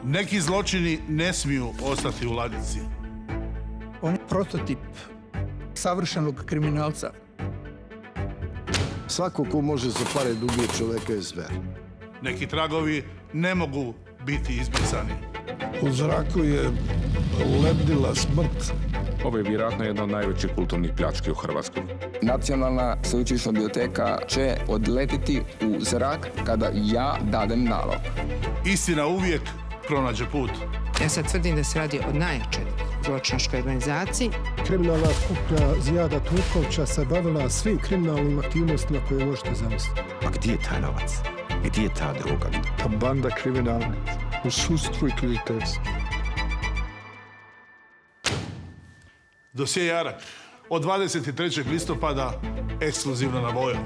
Neki zločini ne smiju ostati u ladici. On je prototip savršenog kriminalca. Svako ko može za pare da ubije čoveka je zver. Neki tragovi ne mogu biti izbrisani. U zraku je lebdila smrt. Ovo je vjerojatno jedna od najvećih kulturnih pljački u Hrvatskoj. Nacionalna sveučilišna biblioteka će odletiti u zrak kada ja dadem nalog. Istina uvijek pronađe put. Ja sad tvrdim da se radi o najjačoj zločinačkoj organizaciji. Kriminalna skupina Zijada Turkovća se bavila svim kriminalnim aktivnostima koje možete zamisliti. Pa gdje je taj novac? Gdje je ta droga? Ta banda kriminalna u sudstvu i tužiteljstvu. Dosje Jarak od 23. listopada ekskluzivno na Voyo.